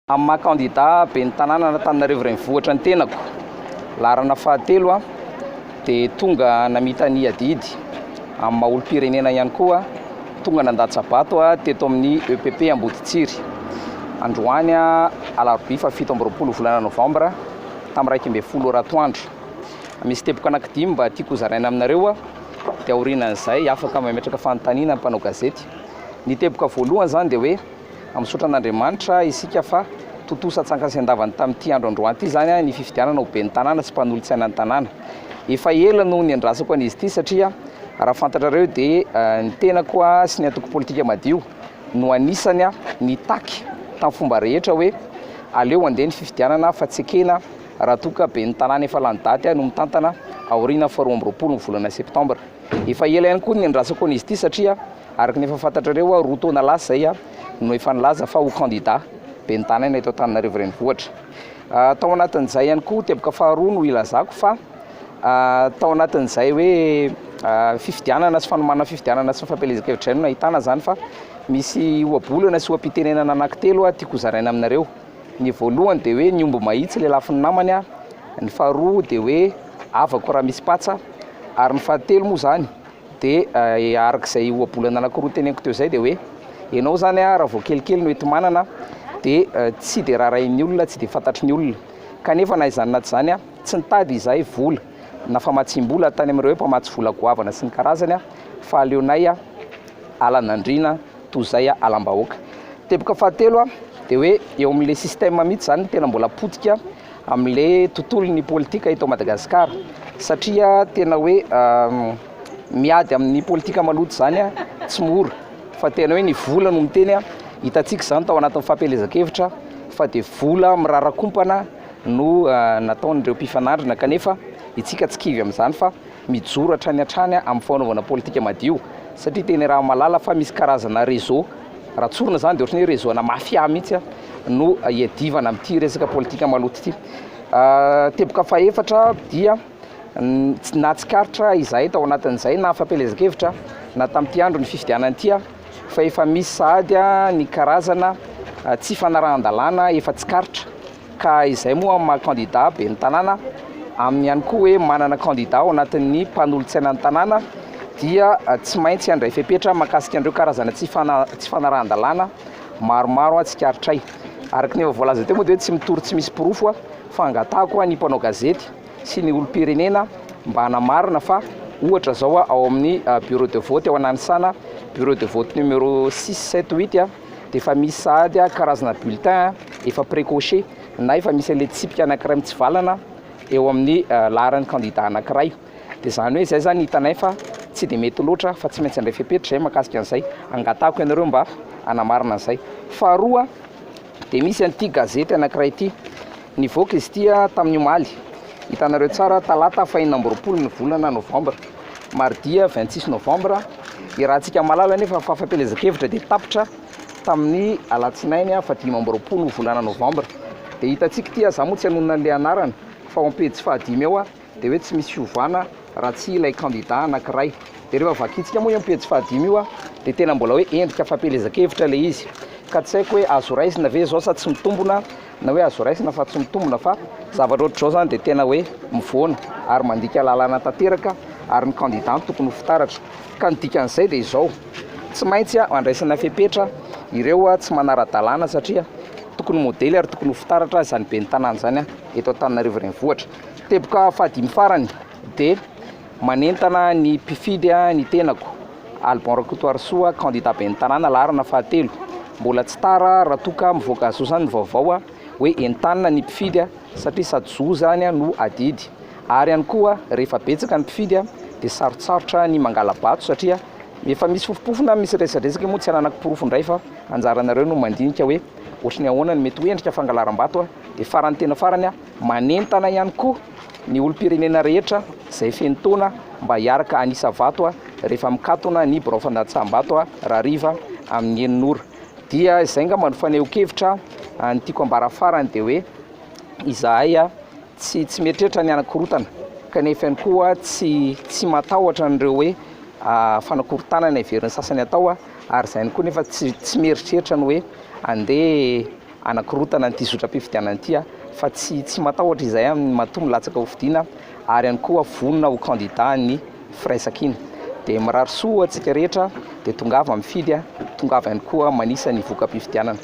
Amma candidat ben tanana Antananarivo renivohitra ny tenako larana fahatelo dia tonga namita ny adidy amin'ny maha-olom-pirenena ihany koa tonga nandatsabato teto amin'ny EPP Amboditsiry androany alarobia fa 7 volana novambra tamin'ny 12 oratoandro misy teboka anankidimy mba tiako zaraina aminareo dia aorinan'izay afaka mametraka fanontaniana mpanao gazety. Ny teboka voalohany zany dia hoe amin'y Andriamanitra isika fa totosa tsankasy andavany tamin'ity andro androany ity zany ny fifidianana ho ben'ny tanàna sy mpanolontsaina ny tanàna. Efa ela no niandrasako an'izy ity satria raha fantatrareo dia ny tenako sy ny antoko politika madio no anisany nitaky tamin'ny fomba rehetra hoe aleo andeha ny fifidianana fa tsy ekena raha toka ben'ny tanàna efa lany daty no mitantana aoriana 20 volana septambra. Efa ela ihany koa niandrasako an'izy ity satria araka ny efa fantatrareo roa taona lasa zay no efa nilaza fa ho candidat ben'ny tanàna eto Antananarivo renivohitra. Tao anatin'izay ihany koa teboka faharoa no ilazako fa tao anatin'izay hoe fifidianana sy fanomana fifidianana sy fampelezan-kevitra no nahitana zany fa misy ohabolana sy ohampitenenana anankitelo tiako zaraina aminareo. Ny voalohany dia hoe ny omby mahitsy le lafin'ny namany, ny faharoa dia hoe avako raha misy patsa, ary ny fahatelo moa zany dia arak'izay ohabolana anankiroa teneniko teo zay dia hoe ianao zany raha vao kelikely no ety manana dia tsy dia rarahin'ny olona, tsy dia fantatry ny olona, kanefa na izany na tsy zany tsy nitady izahay vola na famatsim-bola tany amin'ireo hoe mpamatsy vola goavana sy ny karazany fa aleonay alan'andriana toy izay alam-bahoaka. Teboka fahatelo dia hoe eo amin'ilay système mihitsy zany tena mbola potika amin'ilay tontolon'ny politika eto Madagasikara satria tena hoe miady amin'ny politika maloto zany tsy mora fa tena hoe ny vola no miteny hitantsika zany tao anatin'ny fampelezan-kevitra fa dia vola mirarakompana no nataon'ireo mpifanandrina kanefa itsika tsy kivy amin'izany fa mijoro hatrany amin'ny fanaovana politika madio satria tena raha malala fa misy karazana réseau raha tsorina zany dia ohatrany hoe réseau ana mafia mihitsy no iadivana amin'ity resaka politika maloto ity. Teboka fahaefatra dia natsikaritra izahay tao anatin'izay na fampelezan-kevitra na tamin'ity andro ny fifidianana ity fa efa misy sahady ny karazana tsy fanarahan-dalàna efa tsikaritra ka izay moa maha candidat ben'ny tanàna amin'ny ihany koa hoe manana candidat ao anatin'ny mpanolontsaina ny tanàna dia tsy maintsy handray fepetra mahakasika an'ireo karazana tsy fanarahan-dalàna maromaro tsikaritra araka ny efa voalaza teo moa dia hoe tsy mitory tsy misy pirofo fa angatahako ny mpanao gazety sy ny olom-pirenena mba hanamarina fa ohatra zao ao amin'ny bureau de vote ao Ananisana bureau de vote numéro 6, 7, 8 dia efa misy sahady karazana bulletin efa précoché na efa misy ilay tsipika anankiray mitsivalana eo amin'ny laran'ny candidat anankiray. Dia zany hoe zay zany hitanay fa tsy dia mety loatra fa tsy maintsy andray fepetra zay mahakasika an'izay angatahako ianareo mba hanamarina an'izay. Faharoa dia misy an'ity gazety anankiray ity nivoaka izy ity tamin'ny omaly hitanareo tsara talata 24 ny volana novambra mardia 26 novambra rahantsika malala nefa fa fampelezan-kevitra dia tapitra tamin'ny alatsinainy 15 volana novambra dia hitantsika ity za moa tsy hanonona an'ilay anarana fa ao ampejy fahadimy ao dia hoe tsy misy fiovana raha tsy ilay candidat anankiray dia rehefa vakitsika moa io ampejy fahadimy io dia tena mbola hoe endrika fampelezan-kevitra ilay izy ka tsy haiko hoe azo raisina ve zao sa tsy mitombona na hoe azo raisina fa tsy mitombona fa zavatra ohatr'izao zany dia tena hoe mivoana ary mandika lalàna tanteraka ary ny candidat tokony ho fitaratra ka ny dikan'izay dia izao tsy maintsy andraisana fepetra ireo tsy manara-dalàna satria tokony modely ary tokony ho fitaratra izany ben'ny tanàna zany eto Antananarivo renivohitra. Teboka fahadimy farany dia manentana ny mpifidy ny tenako Alban Rakotoarisoa candidat ben'ny tanàna larana fahatelo mbola tsy tara raha toka mivoaka azo zany ny vaovao hoe entanina ny mpifidy satria sady zo zany no adidy ary ihany koa rehefa betsaka ny mpifidy dia sarotsarotra ny mangala-bato satria efa misy fofopofona misy resadresaka moa tsy ananaki-pirofo indray fa anjaranareo no mandinika hoe ohatrany ahoana ny mety ho endrika fangalaram-bato dia farany tena farany manentana ihany koa ny olom-pirenena rehetra izay feno taona mba hiaraka anisa vato rehefa mikatona ny birao fandatsaham-bato raha riva amin'ny eninora. Dia izay nga manofaneho-kevitra ny tiako ambara farany dia hoe izahay tsy mieritreretra ny anakorotana kanefa ihany koa tsy matahotra an'ireo hoe fanakorontanana iverin'ny sasany atao ary izay ihany koa nefa tsy mieritreritra ny hoe andeha anakorotana n'ity zotram-pifidianana ity fa tsy matahotra izay amin'ny mahatonga latsaka ho fidiana ary ihany koa vonona ho candidat ny firaisaka iny dia mirary soa antsika rehetra dia tongava mifidy tongava ihany koa manisa ny voka-pifidianana.